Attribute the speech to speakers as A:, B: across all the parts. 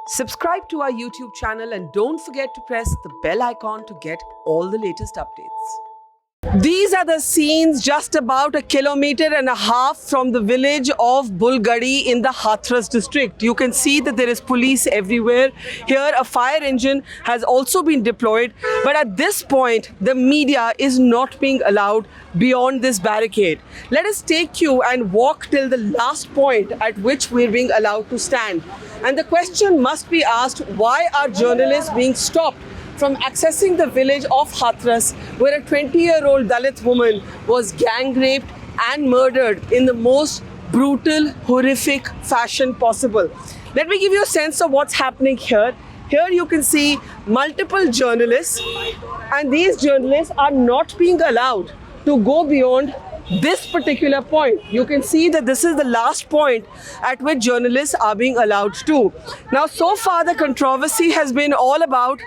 A: Subscribe to our YouTube channel and don't forget to press the bell icon to get all the latest updates. These are the scenes just about 1.5 kilometers from the village of Bulgadi in the Hathras district. You can see that there is police everywhere. Here a fire engine has also been deployed, but at this point the media is not being allowed beyond this barricade. Let us take you and walk till the last point at which we're being allowed to stand. And the question must be asked, why are journalists being stopped from accessing the village of Hathras, where a 20-year-old Dalit woman was gang raped and murdered in the most brutal, horrific fashion possible. Let me give you a sense of what's happening here. Here you can see multiple journalists, and these journalists are not being allowed to go beyond this particular point. You can see that this is the last point at which journalists are being allowed to. Now, so far the controversy has been all about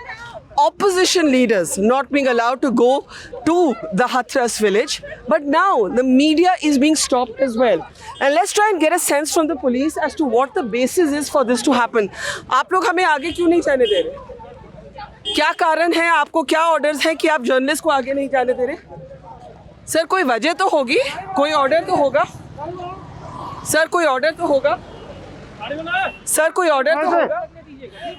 A: opposition leaders not being allowed to go to the Hathras village, but now the media is being stopped as well. And let's try and get a sense from the police as to what the basis is for this to happen. आप लोग हमें आगे क्यों नहीं जाने दे रहे? क्या कारण है? आपको क्या ऑर्डर्स हैं कि आप जर्नलिस्ट को आगे नहीं जाने दे रहे? सर कोई वजह तो होगी, कोई ऑर्डर तो होगा। सर कोई ऑर्डर तो होगा। सर कोई ऑर्डर तो होगा।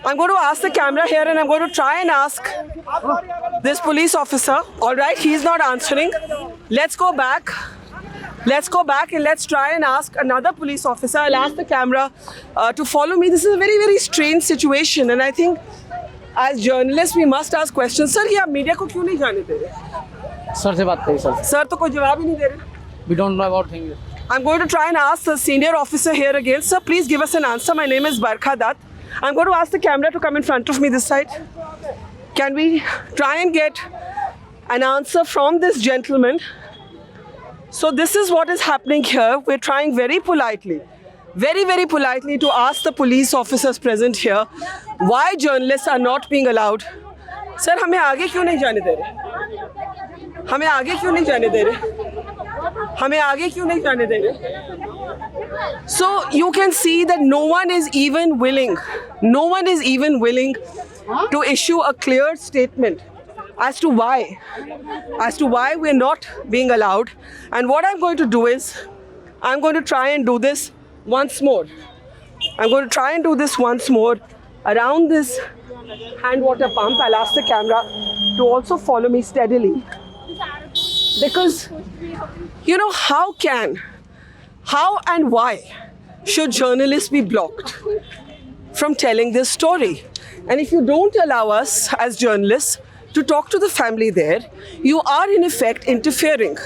A: I'm going to ask the camera here and I'm going to try and ask this police officer. All right, he's not answering. Let's go back. Let's go back and let's try and ask another police officer. I'll ask the camera to follow me. This is a very, very strange situation, and I think as journalists we must ask questions. Sir, ये आप media को क्यों नहीं जाने दे रहे?
B: Sir से बात करिए सर।
A: सर तो कोई जवाब ही नहीं दे रहे।
B: We don't know about things.
A: I'm going to try and ask the senior officer here again. Sir, please give us an answer. My name is Barkha Dutt. I'm going to ask the camera to come in front of me this side. Can we try and get an answer from this gentleman? So this is what is happening here. We're trying very politely, very, very politely to ask the police officers present here why journalists are not being allowed. Sir, हमें आगे क्यों नहीं जाने दे रहे? हमें आगे क्यों नहीं जाने दे रहे? हमें आगे क्यों नहीं जाने दे रहे? So you can see that no one is even willing to issue a clear statement as to why we're not being allowed. And what I'm going to do is, I'm going to try and do this once more. I'm going to try and do this once more around this hand water pump. I'll ask the camera to also follow me steadily. Because, you know, how and why should journalists be blocked from telling this story? And if you don't allow us as journalists to talk to the family there, you are in effect interfering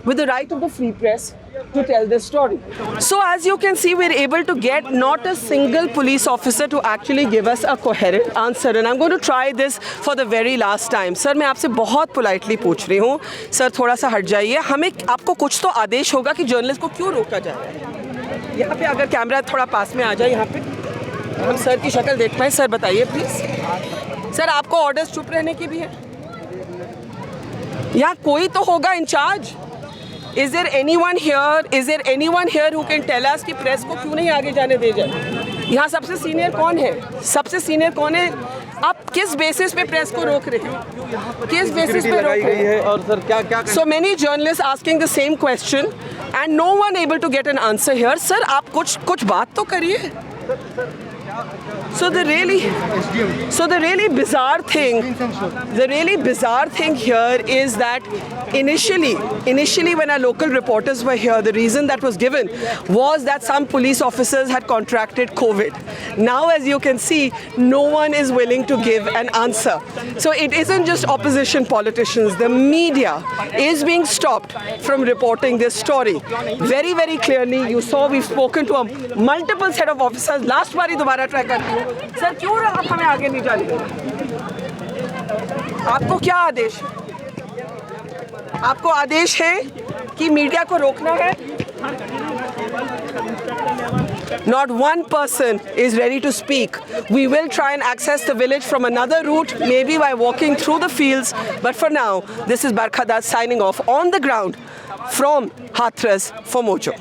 A: with the right of the free press to tell this story. So as you can see, we're able to get not a single police officer to actually give us a coherent answer. And I'm going to try this for the very last time. Sir, मैं आपसे बहुत politely पूछ रही हूँ. Sir, थोड़ा सा हट जाइए. हमें आपको कुछ तो आदेश होगा कि जर्नलिस्ट को क्यों रोका जाए. यहाँ पे अगर कैमरा थोड़ा पास में आ जाए, यहाँ पे हम सर की शक्ल देख पाए. सर बताइए प्लीज. सर आपको ऑर्डर्स चुप रहने की भी है. यहाँ कोई तो होगा incharge. Is there anyone here who can tell us कि प्रेस को क्यों नहीं आगे जाने दे जाए? यहाँ सबसे सीनियर कौन है? सबसे सीनियर कौन है? आप किस बेसिस पे प्रेस को रोक रहे हैं? किस बेसिस पे रोक रहे हैं? और सर क्या So many journalists asking the same question and no one able to get an answer here. Sir, आप कुछ बात तो करिए. So the really bizarre thing here is that initially when our local reporters were here, the reason that was given was that some police officers had contracted COVID. Now, as you can see, no one is willing to give an answer. So it isn't just opposition politicians. The media is being stopped from reporting this story. Very, very clearly, you saw we've spoken to a multiple set of officers. Last बारी दोबारा try करती हूँ. Sir क्यों आप हमें आगे नहीं जाने दे रहे? आपको क्या आदेश है? आपको आदेश है कि मीडिया को रोकना है? Not one person is ready to speak. We will try and access the village from another route, maybe by walking through the fields. But for now, this is Barkha Dutt signing off on the ground from Hathras for Mojo.